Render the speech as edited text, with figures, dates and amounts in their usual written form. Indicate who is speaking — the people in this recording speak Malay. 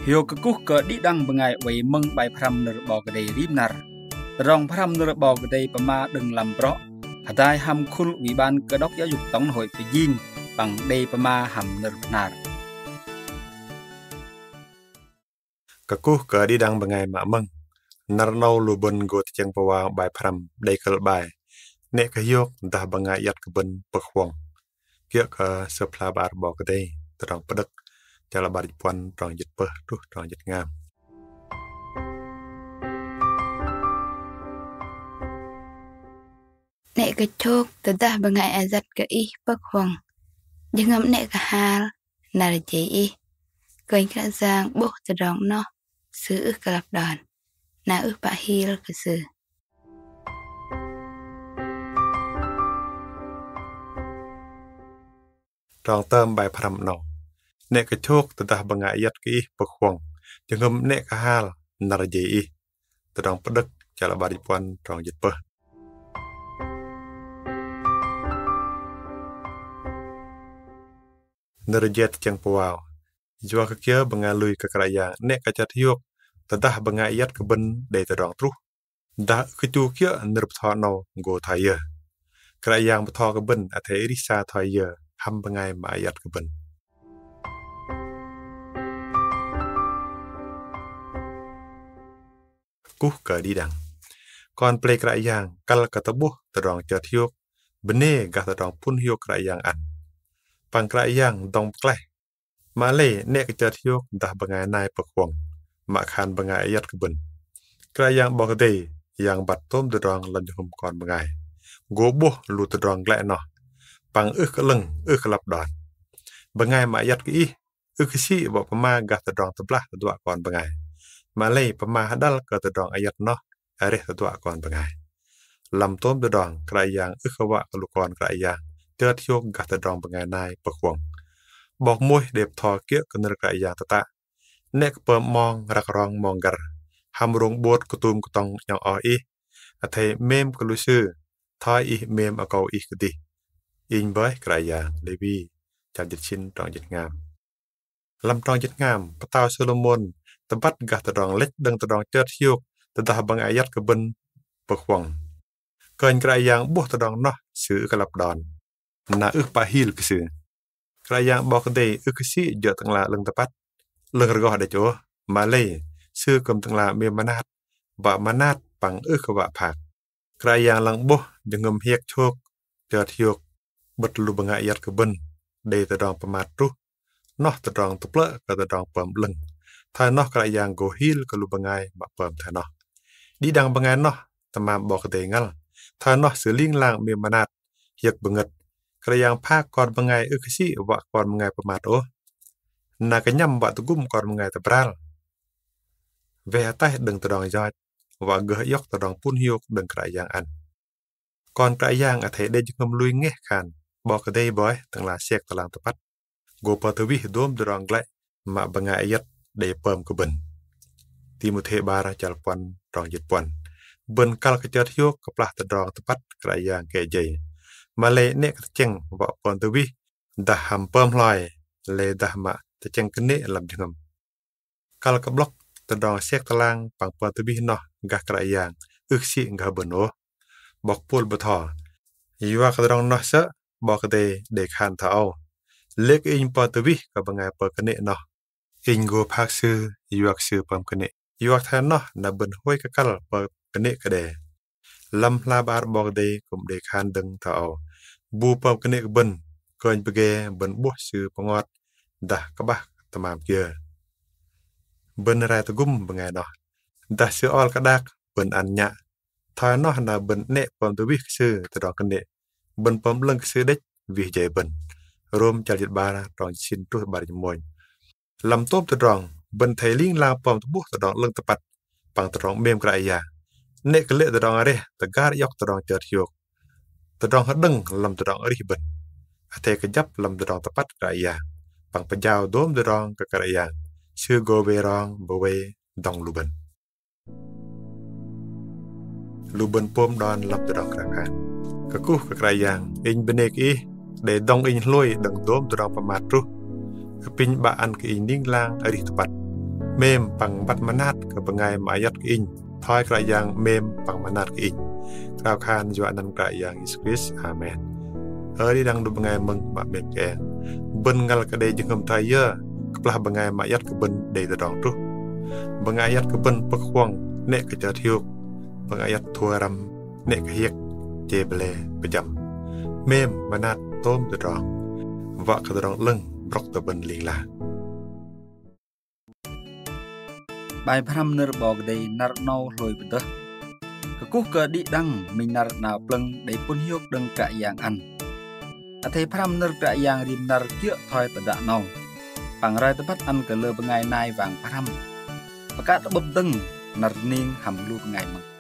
Speaker 1: Hiu kekuh ke di dang bengai wei meng bai pram nerbau kedai rimnar. Terong pram nerbau kedai pema deng lamprok. Hadai ham kul wiban kedok ya yuk tong hoi pejing bang dei pema ham nerbenar.
Speaker 2: Kekuh ke di dang bengai mak meng. Narnau lubun go tiang pawang bai pram dei kel bai. Nek kayok dah bengai yat keben pekwong. Kia ke sepla bar bau kedai terong pedek. Jala bar puan trong jit peh tuh trong jit ngam.
Speaker 3: Nek kecok tedah bengai azat ke ih pekwong. Jengam nek kahal nar je ih. Keng kena zang boh terong no. Sư ức kelap don. Na ức pak hil ke sư.
Speaker 2: Trong term bai pram no. Nek kecok tedah bengai yat ke ih pekwong. Jengam nek kahal nar je ih. Terong pedek jala bar puan trong jit peh. Nerjet ceng puau. Jua kekia bengalui ke kerajaan nek kacat hiuk tedah bengayat keben dari terong truh. Dah kecu kia nerptha no go thaya. Kerajaan betha keben athe irisa thaya ham bengai mayat keben. Kuh ke didang. Kon play kerajaan kal ketebuh terong cat hiuk bene gah terong pun hiuk kerajaan an. Pang kerajaan dong kleh. Malay nek kecat hiuk dah bengai nai pekwong. Mak khan bengai ayat keben. Kerajaan bokdei yang batom terong lanjum kon bengai. Goboh lu terong glek noh. Pang keleng kelap don. Bengai mak ayat ke ih. Kesi bok pema gah terong teblah tedua kon bengai. Malay pema hadal ke terong ayat noh. Areh tedua kon bengai. Lam tom terong kerajaan kewak kelukon kerajaan. Cat hiuk gah terong bengai nai pekwong. Bok muih đẹp thò kia ke ner kerajaan tata. Nek pe mong rak rong monggar. Ham rong bot ketum ketong yang ih. Athe mem kelusu. Thai ih mem akau ih kedi. In bai kerajaan lebi. Jam jit chin trong jit ngam. Lam trong jit ngam. Petau Solomon. Tempat gah terong lek deng terong cat hiuk. Tedah bang ayat keben pekwong. Kein kerajaan buh terong noh. Su kelap don. Na pahil kesu. Kerajaan bok kedai kesi je tengla leng tepat. Leng regoh ada jo. Malay. Sư cầm tengla me manat. Bak manat pang kewak pak. Kerajaan lang boh jengem hiek chok. Jat hiuk. Bet lu bengai ayat keben. Day terong pemat ruh. Noh terong teplek ke terong pem leng. Thai noh kerajaan gohil ke lu bengai bak pem thai noh. Di dang bengai noh. Temam bok kedai ngal. Thai noh seling lang me manat. Hiek benget. Kerajaan pak kon bengai kesi wak kon bengai pemat oh. Na kenyam wak tugum kon bengai tebral. Ve atah deng terong jat. Wak geh yok terong pun hiuk deng kerajaan an. Kon kerajaan athe de jengem lui ngeh kan. Bok kedai boy tenglah siek telang tepat. Go patawih dom terong glek. Mak bengai ayat de pem keben. Timothy bara jal puan trong jit puan. Ben kal kecat hiuk keplah terong tepat kerajaan kejai. Malay nek terceng wak pon tawih dah hampam loy le dah mak terceng kene lam jengem. Kal ke blok terong siek telang pang pon tawih noh gah kerajaan si gah beno bok pul betha. Iwa terong noh se bok de khan thao. Lek in pon tawih ke bengai pe kene noh. In go pak sư iwak sư pam kene. Iwak than noh na ben hoi kekal pe kene kede. Lam labar bok de kum de khan deng thao. Bu pam kene ben kein bege ben buh sư pengot dah kebah temam kia. Ben rai tegum bengai noh. Dah sư ol kadak ben anya. Thai noh na ben nek pam tawih sư terong kene. Ben pam leng sư dek vih jai ben. Rom jalit bara trong sin tuh bar moy. Lam top terong ben thai ling lang pam tubuh terong leng tepat pang terong mem kerajaan. Nek kelek terong areh tegar yok terong cat hiuk. Terong hedeng lam terong arih ben. Athe kejap lam terong tepat kerajaan. Pang pejau dom terong ke kerajaan. Sư go berong bawe dong luben. Luben pom don lam terong kerajaan. Kekuh ke kerajaan. In benek ih. De dong in loi deng dom terong pemat ruh. Kepin baan ke in ning lang arih tepat. mem bằng bắt manat ke bengai mayat ke in thoi kra yang mem bằng manat ke in krau khan jwa nan kra yang Yesus amen đi đang đụng bengai mừng mà mem ke ben ngal ke de jengam taya keplah bengai mayat ke ben de dong tu bengai ayat ke ben pekwang nek ke jathiuk bengai ayat thuaram nek ke hiek jeble pejam mem manat tom dong vợ ke dong lưng brok te ben ling la
Speaker 1: បាយ 5 នៅរបកដីណារណោលុយបទះកគុះក៏ឌីដាំងមីណារណៅប្លឹងដីពុនយកដឹងកាយ៉ាងអានអថេ 5 នៅកាយ៉ាងរីមណារគៀថយបដណោបង្រៃតបាត់អានក៏លើបងៃណៃវាង 5 ប្រកាសបបដឹងណារនីងហាំលូបងៃមក